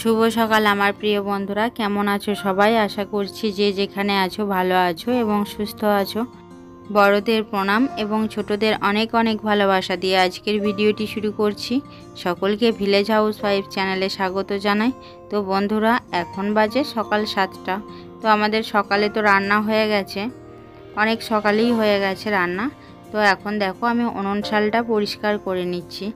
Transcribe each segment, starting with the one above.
শুভ সকাল আমার প্রিয় বন্ধুরা, কেমন আছো সবাই? আশা করছি যে যেখানে আছো ভালো আছো এবং সুস্থ আছো। বড়দের প্রণাম এবং ছোটদের অনেক অনেক ভালোবাসা দিয়ে আজকের ভিডিওটি শুরু করছি। সকলকে ভিলেজ হাউস ওয়াইফ চ্যানেলে স্বাগত জানাই। তো বন্ধুরা, এখন বাজে সকাল 7টা। তো আমাদের সকালে তো রান্না হয়ে গেছে, অনেক সকালেই হয়ে গেছে রান্না। তো এখন দেখো আমি উনুন শালটা পরিষ্কার করে নিচ্ছি।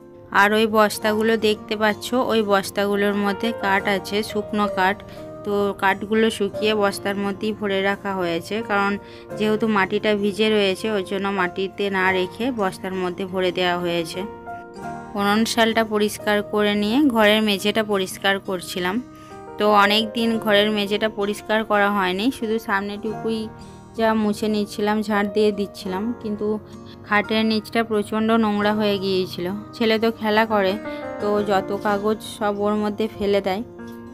আর ওই বস্তাগুলো দেখতে পাচ্ছ, ওই বস্তাগুলোর মধ্যে কাঠ আছে, শুকনো কাঠ। তো কাঠগুলো শুকিয়ে বস্তার মধ্যেই ভরে রাখা হয়েছে, কারণ যেহেতু মাটিটা ভিজে রয়েছে ওই জন্য মাটিতে না রেখে বস্তার মধ্যে ভরে দেওয়া হয়েছে। উনুন শালটা পরিষ্কার করে নিয়ে ঘরের মেঝেটা পরিষ্কার করছিলাম। তো অনেক দিন ঘরের মেঝেটা পরিষ্কার করা হয়নি, শুধু সামনেটুকুই যা মুছে নিচ্ছিলাম, ঝাড় দিয়ে দিচ্ছিলাম। কিন্তু খাটের নিচটা প্রচণ্ড নোংরা হয়ে গিয়েছিল। ছেলে তো খেলা করে, তো যত কাগজ সব ওর মধ্যে ফেলে দেয়।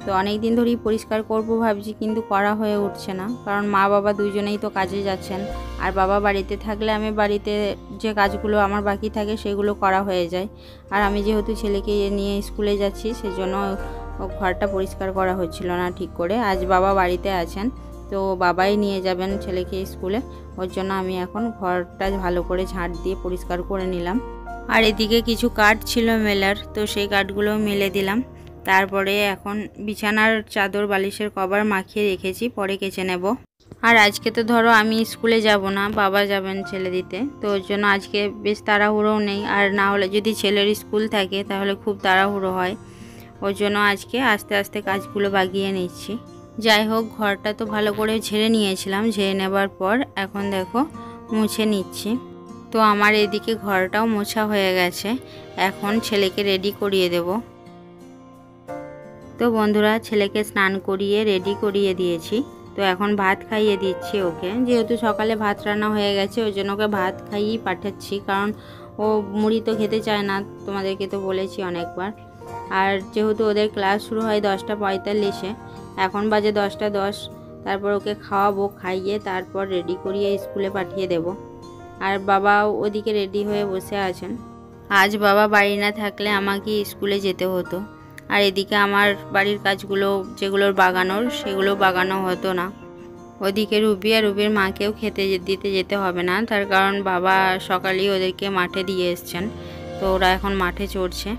তো অনেক দিন ধরেই পরিষ্কার করব ভাবছি, কিন্তু করা হয়ে উঠছে না, কারণ মা বাবা দুজনেই তো কাজে যাচ্ছেন। আর বাবা বাড়িতে থাকলে আমি বাড়িতে যে কাজগুলো আমার বাকি থাকে সেগুলো করা হয়ে যায়। আর আমি যেহেতু ছেলেকে নিয়ে স্কুলে যাচ্ছি, সেজন্য ঘরটা পরিষ্কার করা হচ্ছিল না ঠিক করে। আজ বাবা বাড়িতে আছেন, তো বাবাই নিয়ে যাবেন ছেলেকে স্কুলে, ওর জন্য আমি এখন ঘরটা ভালো করে ঝাঁট দিয়ে পরিষ্কার করে নিলাম। আর এদিকে কিছু কাঠ ছিল মেলার, তো সেই কাঠগুলো মেলে দিলাম। তারপরে এখন বিছানার চাদর বালিশের কভার মাখিয়ে রেখেছি, পরে কেচে নেব। আর আজকে তো ধরো আমি স্কুলে যাব না, বাবা যাবেন ছেলে দিতে, তো ওর জন্য আজকে বেশ তাড়াহুড়োও নেই। আর না হলে যদি ছেলের স্কুল থাকে তাহলে খুব তাড়াহুড়ো হয়, ওর জন্য আজকে আস্তে আস্তে কাজগুলো বাগিয়ে নিচ্ছি। যাই হোক, ঘরটা তো ভালো করে ঝেড়ে নিয়েছিলাম, ঝেড়ে নেবার পর এখন দেখো মুছে নিচ্ছি। তো আমার এদিকে ঘরটাও মোছা হয়ে গেছে, এখন ছেলেকে রেডি করিয়ে দেব। তো বন্ধুরা, ছেলেকে স্নান করিয়ে রেডি করিয়ে দিয়েছি। তো এখন ভাত খাইয়ে দিচ্ছি ওকে, যেহেতু সকালে ভাত রান্না হয়ে গেছে ওই জন্য ওকে ভাত খাইয়েই পাঠাচ্ছি, কারণ ও মুড়ি তো খেতে চায় না, তোমাদেরকে তো বলেছি অনেকবার। আর যেহেতু ওদের ক্লাস শুরু হয় 10:45, এখন বাজে 10:10। তারপর ওকে খাওয়াবো, খাইয়ে তারপর রেডি করিয়ে স্কুলে পাঠিয়ে দেব। আর বাবা ওদিকে রেডি হয়ে বসে আছেন। আজ বাবা বাড়ি না থাকলে আমাকে স্কুলে যেতে হতো। আর এদিকে আমার বাড়ির কাজগুলো যেগুলোর বাগানোর সেগুলো বাগানো হতো না। ওদিকে রুবি আর রুবির মাকেও খেতে দিতে যেতে হবে না, তার কারণ বাবা সকালেই ওদেরকে মাঠে দিয়ে এসছেন, তো ওরা এখন মাঠে চড়ছে।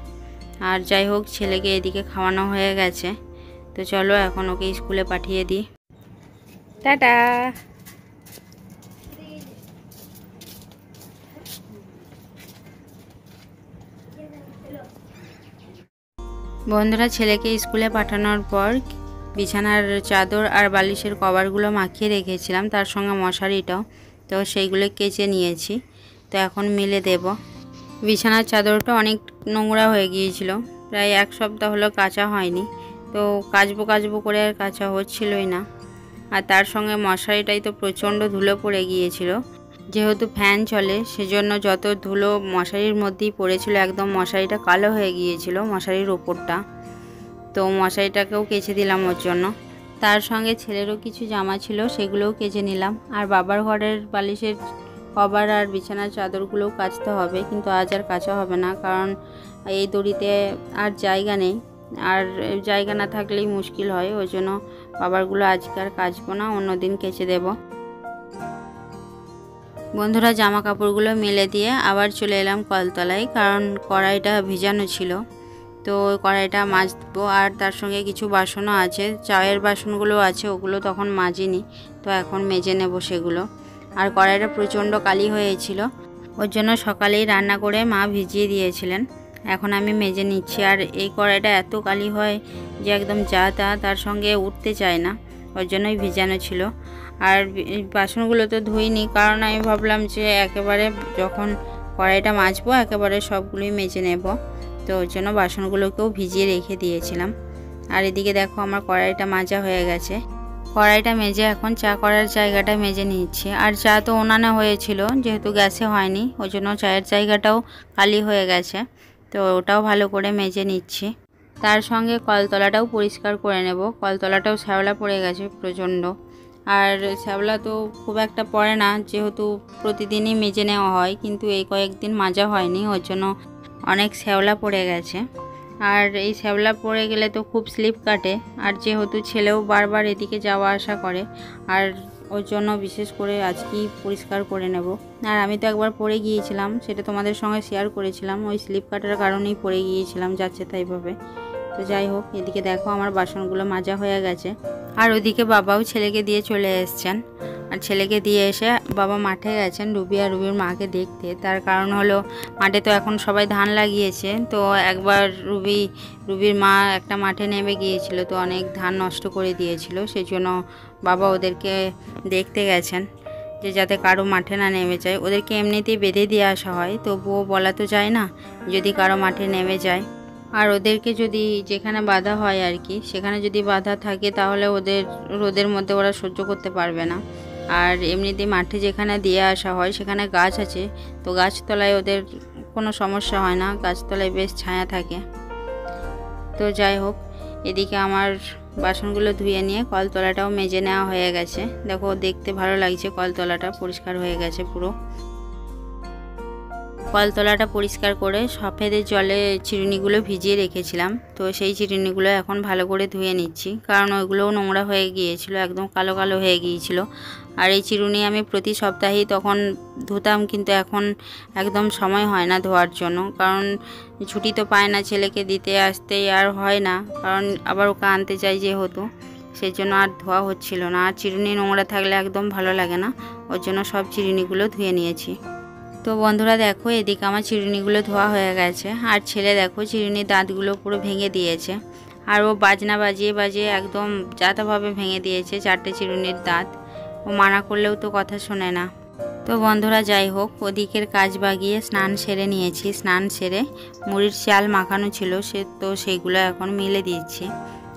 আর যাই হোক, ছেলেকে এদিকে খাওয়ানো হয়ে গেছে, তো চলো এখন ওকে স্কুলে পাঠিয়ে দিই। টাটা। বন্ধুরা, ছেলেকে স্কুলে পাঠানোর পর বিছানার চাদর আর বালিশের কভারগুলো মাখিয়ে রেখেছিলাম, তার সঙ্গে মশারিটাও, তো সেইগুলো কেচে নিয়েছি। তো এখন মেলে দেব। বিছানার চাদরটা অনেক নোংরা হয়ে গিয়েছিল, প্রায় 1 সপ্তাহ হলো কাচা হয়নি। তো কাচবো করে আর কাচা হচ্ছিলই না। আর তার সঙ্গে মশারিটাই তো প্রচণ্ড ধুলো পড়ে গিয়েছিল, যেহেতু ফ্যান চলে সেজন্য যত ধুলো মশারির মধ্যেই পড়েছিল, একদম মশারিটা কালো হয়ে গিয়েছিল মশারির ওপরটা। তো মশারিটাকেও কেচে দিলাম ওর জন্য। তার সঙ্গে ছেলেরও কিছু জামা ছিল, সেগুলোও কেচে নিলাম। আর বাবার ঘরের বালিশের কভার আর বিছানার চাদরগুলোও কাচতে হবে, কিন্তু আজ আর কাচা হবে না, কারণ এই দড়িতে আর জায়গা নেই। আর জায়গা না থাকলেই মুশকিল হয়, ওই জন্য বাবারগুলো আজকে আর কাচবো না, অন্যদিন কেচে দেব। বন্ধুরা, জামা কাপড়গুলো মেলে দিয়ে আবার চলে এলাম কলতলায়, কারণ কড়াইটা ভিজানো ছিল, তো কড়াইটা মাজবো। আর তার সঙ্গে কিছু বাসনও আছে, চায়ের বাসনগুলো আছে, ওগুলো তখন মাজিনি, তো এখন মেজে নেব সেগুলো। আর কড়াইটা প্রচণ্ড কালি হয়েছিল, ওর জন্য সকালেই রান্না করে মা ভিজিয়ে দিয়েছিলেন, এখন আমি মেজে নিচ্ছি। আর এই কড়াইটা এত কালি হয় যে একদম যা তা তার সঙ্গে উঠতে চায় না, ওর জন্যই ভিজানো ছিল। আর বাসনগুলো তো ধুইনি, কারণ আমি ভাবলাম যে একেবারে যখন কড়াইটা মাজবো একেবারে সবগুলোই মেজে নেব, তো ওর জন্য বাসনগুলোকেও ভিজিয়ে রেখে দিয়েছিলাম। আর এদিকে দেখো আমার কড়াইটা মাজা হয়ে গেছে। কড়াইটা মেজে এখন চা করার জায়গাটা মেজে নিচ্ছি। আর চা তো উনানে হয়েছিল, যেহেতু গ্যাসে হয়নি, ওই জন্য চায়ের জায়গাটাও কালি হয়ে গেছে, তো ওটাও ভালো করে মেজে নিচ্ছি। তার সঙ্গে কলতলাটাও পরিষ্কার করে নেব, কলতলাটাও শ্যাওলা পড়ে গেছে প্রচণ্ড। আর শ্যাওলা তো খুব একটা পড়ে না, যেহেতু প্রতিদিনই মেজে নেওয়া হয়, কিন্তু এই কয়েকদিন মাজা হয়নি, ওর জন্য অনেক শ্যাওলা পড়ে গেছে। আর এই শ্যাওলা পড়ে গেলে তো খুব স্লিপ কাটে, আর যেহেতু ছেলেও বারবার এদিকে যাওয়া আসা করে, আর ওর জন্য বিশেষ করে আজকেই পরিষ্কার করে নেব। আর আমি তো একবার পড়ে গিয়েছিলাম, সেটা তোমাদের সঙ্গে শেয়ার করেছিলাম, ওই স্লিপ কাটার কারণেই পড়ে গিয়েছিলাম যাচ্ছে তাইভাবে। তো যাই হোক, এদিকে দেখো আমার বাসনগুলো মাজা হয়ে গেছে, আর ওদিকে বাবাও ছেলেকে দিয়ে চলে এসছেন। আর ছেলেকে দিয়ে এসে বাবা মাঠে গেছেন রুবি আর রুবির মাকে দেখতে। তার কারণ হলো মাঠে তো এখন সবাই ধান লাগিয়েছে, তো একবার রুবির মা একটা মাঠে নেমে গিয়েছিল, তো অনেক ধান নষ্ট করে দিয়েছিল, সেই জন্য বাবা ওদেরকে দেখতে গেছেন যে যাতে কারো মাঠে না নেমে যায়। ওদেরকে এমনিতেই বেঁধে দিয়ে আসা হয়, তবুও বলা তো যায় না যদি কারো মাঠে নেমে যায়। আর ওদেরকে যদি যেখানে বাঁধা হয় আর কি, সেখানে যদি বাঁধা থাকে তাহলে ওদের রোদের মধ্যে ওরা সহ্য করতে পারবে না। আর এমনিতেই মাঠে যেখানে দিয়ে আসা হয় সেখানে গাছ আছে, তো গাছতলায় ওদের কোনো সমস্যা হয় না, গাছতলায় বেশ ছায়া থাকে। তো যাই হোক, এদিকে আমার বাসনগুলো ধুয়ে নিয়ে কলতলাটাও মেজে নেওয়া হয়ে গেছে। দেখো দেখতে ভালো লাগছে, কলতলাটা পরিষ্কার হয়ে গেছে পুরো। কলতলাটা পরিষ্কার করে সফেদের জলে চিরুনিগুলো ভিজিয়ে রেখেছিলাম, তো সেই চিরুনিগুলো এখন ভালো করে ধুয়ে নিচ্ছি, কারণ ওইগুলোও নোংরা হয়ে গিয়েছিল, একদম কালো কালো হয়ে গিয়েছিল। আর এই চিরুনি আমি প্রতি সপ্তাহেই তখন ধুতাম, কিন্তু এখন একদম সময় হয় না ধোয়ার জন্য, কারণ ছুটি তো পায় না, ছেলেকে দিতে আসতে আর হয় না, কারণ আবার ওকে আনতে চাই যেহেতু, সেই জন্য আর ধোয়া হচ্ছিল না। আর চিরুনি নোংরা থাকলে একদম ভালো লাগে না, ওর জন্য সব চিরুনিগুলো ধুয়ে নিয়েছি। তো বন্ধুরা দেখো, এদিকে আমার চিরুনিগুলো ধোয়া হয়ে গেছে, আর ছেলে দেখো চিরুনির দাঁতগুলো পুরো ভেঙে দিয়েছে, আর ও বাজনা বাজিয়ে বাজিয়ে একদম যাতাভাবে ভেঙে দিয়েছে 4টে চিরুনির দাঁত। ও মানা করলেও তো কথা শোনে না। তো বন্ধুরা যাই হোক, ওদিকের কাজ বাগিয়ে স্নান সেরে নিয়েছি। স্নান সেরে মুড়ির চাল মাখানো ছিল সেইগুলো এখন মিলে দিচ্ছি।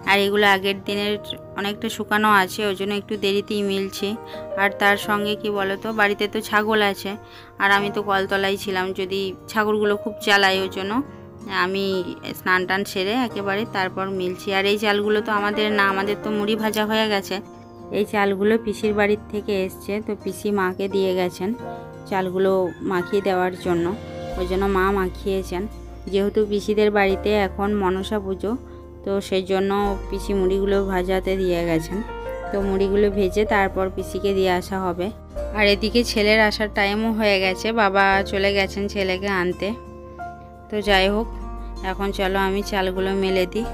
আর এগুলো আগের দিনের অনেকটা শুকানো আছে, ওই জন্য একটু দেরিতেই মিলছি। আর তার সঙ্গে কি বলো তো, বাড়িতে তো ছাগল আছে, আর আমি তো কলতলায় ছিলাম, যদি ছাগলগুলো খুব চালায়, ওই জন্য আমি স্নান টান সেরে একেবারে তারপর মিলছি। আর এই চালগুলো তো আমাদের না, আমাদের তো মুড়ি ভাজা হয়ে গেছে। এই চালগুলো পিসির বাড়ির থেকে এসছে, তো পিসি মাকে দিয়ে গেছেন চালগুলো মাখিয়ে দেওয়ার জন্য, ওই জন্য মা মাখিয়েছেন। যেহেতু পিসিদের বাড়িতে এখন মনসা পুজো, তো সেই জন্য পিসি মুড়িগুলো ভাজাতে দিয়ে গেছেন। তো মুড়িগুলো ভেজে তারপর পিসিকে দিয়ে আসা হবে। আর এদিকে ছেলের আসার টাইমও হয়ে গেছে, বাবা চলে গেছেন ছেলেকে আনতে। তো যাই হোক, এখন চলো আমি চালগুলো মেলে দিই।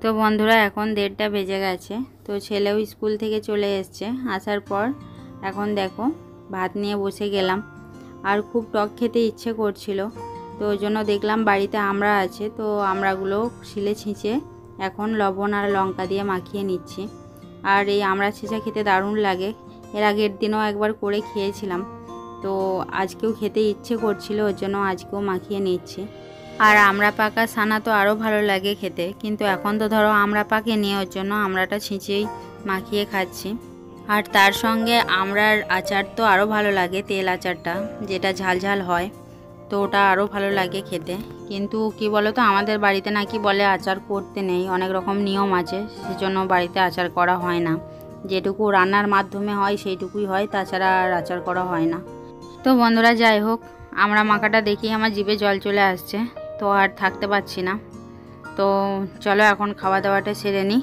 তো বন্ধুরা এখন 1:30 বেজে গেছে, তো ছেলেও স্কুল থেকে চলে এসছে। আসার পর এখন দেখো ভাত নিয়ে বসে গেলাম, আর খুব টক খেতে ইচ্ছে করছিল, তো ওই জন্য দেখলাম বাড়িতে আমড়া আছে, তো আমড়াগুলো শিলে ছিঁচে এখন লবণ আর লঙ্কা দিয়ে মাখিয়ে নিচ্ছি। আর এই আমড়া ছেঁচা খেতে দারুণ লাগে, এর আগের দিনও একবার করে খেয়েছিলাম, তো আজকেও খেতে ইচ্ছে করছিল, ওর জন্য আজকেও মাখিয়ে নিচ্ছি। আর আমড়া পাকা ছানা তো আরও ভালো লাগে খেতে, কিন্তু এখন তো ধরো আমড়া পাকেনি, ওর জন্য আমড়াটা ছিঁচেই মাখিয়ে খাচ্ছি। আর তার সঙ্গে আমড়ার আচার তো আরও ভালো লাগে, তেল আচারটা যেটা ঝাল ঝাল হয়, তো ওটা আরও ভালো লাগে খেতে। কিন্তু কি বলো তো, আমাদের বাড়িতে নাকি বলে আচার করতে নেই, অনেক রকম নিয়ম আছে, সেজন্য বাড়িতে আচার করা হয় না। যেটুকু রান্নার মাধ্যমে হয় সেইটুকুই হয়, তাছাড়া আর আচার করা হয় না। তো বন্ধুরা যাই হোক, আমড়া মাখাটা দেখি আমার জিভে জল চলে আসছে, তো আর থাকতে পারছি না। তো চলো এখন খাওয়া দাওয়াটা সেরে নিই,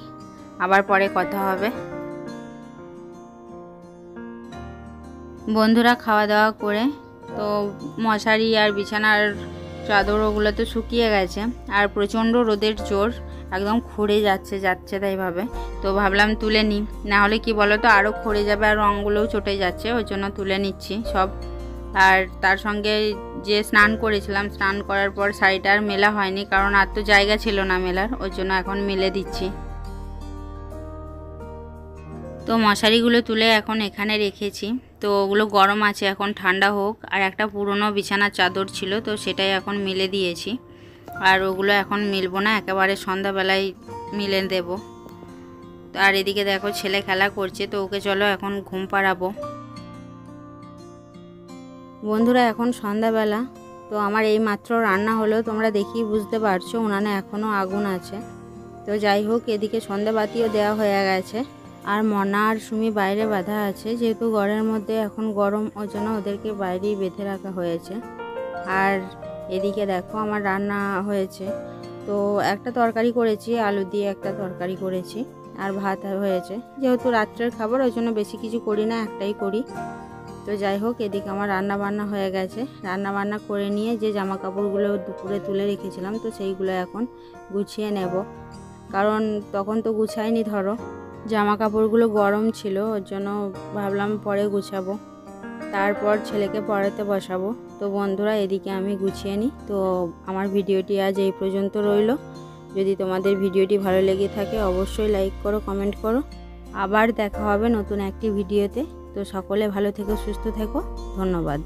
আবার পরে কথা হবে। বন্ধুরা খাওয়া দাওয়া করে তো মশারি আর বিছানার চাদর ওগুলো তো শুকিয়ে গেছে, আর প্রচণ্ড রোদের জোর, একদম খড়ে যাচ্ছে তাইভাবে। তো ভাবলাম তুলে নিই, না হলে কি বলো তো আরও খড়ে যাবে, আর রঙগুলোও চটে যাচ্ছে, ওই জন্য তুলে নিচ্ছি সব। আর তার সঙ্গে যে স্নান করেছিলাম, স্নান করার পর শাড়িটা আর মেলা হয়নি, কারণ আর তো জায়গা ছিল না মেলার, ওই জন্য এখন মেলে দিচ্ছি। তো মশারিগুলো তুলে এখন এখানে রেখেছি, তো ওগুলো গরম আছে, এখন ঠান্ডা হোক। আর একটা পুরনো বিছানার চাদর ছিল, তো সেটাই এখন মিলে দিয়েছি, আর ওগুলো এখন মিলবো না, একেবারে সন্ধ্যাবেলায় মিলে দেব। আর এদিকে দেখো ছেলে খেলা করছে, তো ওকে চলো এখন ঘুম পাড়াবো। বন্ধুরা এখন সন্ধ্যাবেলা, তো আমার এই মাত্র রান্না হলো, তোমরা দেখেই বুঝতে পারছো উনানে এখনও আগুন আছে। তো যাই হোক, এদিকে সন্ধ্যাবাতিও দেওয়া হয়ে গেছে, আর মনা আর সুমি বাইরে বাঁধা আছে, যেহেতু ঘরের মধ্যে এখন গরম, ওই জন্য ওদেরকে বাইরেই বেঁধে রাখা হয়েছে। আর এদিকে দেখো আমার রান্না হয়েছে, তো একটা তরকারি করেছি, আলু দিয়ে একটা তরকারি করেছি, আর ভাত হয়েছে। যেহেতু রাত্রের খাবার ওই জন্য বেশি কিছু করি না, একটাই করি। তো যাই হোক, এদিকে আমার রান্না বান্না হয়ে গেছে। রান্না বান্না করে নিয়ে যে জামা কাপড়গুলো দুপুরে তুলে রেখেছিলাম, তো সেইগুলো এখন গুছিয়ে নেব, কারণ তখন তো গুছাইনি, ধরো জামা কাপড়গুলো গরম ছিল, ওর জন্য ভাবলাম পরে গুছাবো, তারপর ছেলেকে পড়াতে বসাবো। তো বন্ধুরা, এদিকে আমি গুছিয়ে নিই। তো আমার ভিডিওটি আজ এই পর্যন্ত রইল। যদি তোমাদের ভিডিওটি ভালো লেগে থাকে অবশ্যই লাইক করো, কমেন্ট করো। আবার দেখা হবে নতুন একটি ভিডিওতে। তো সকলে ভালো থেকো, সুস্থ থেকো, ধন্যবাদ।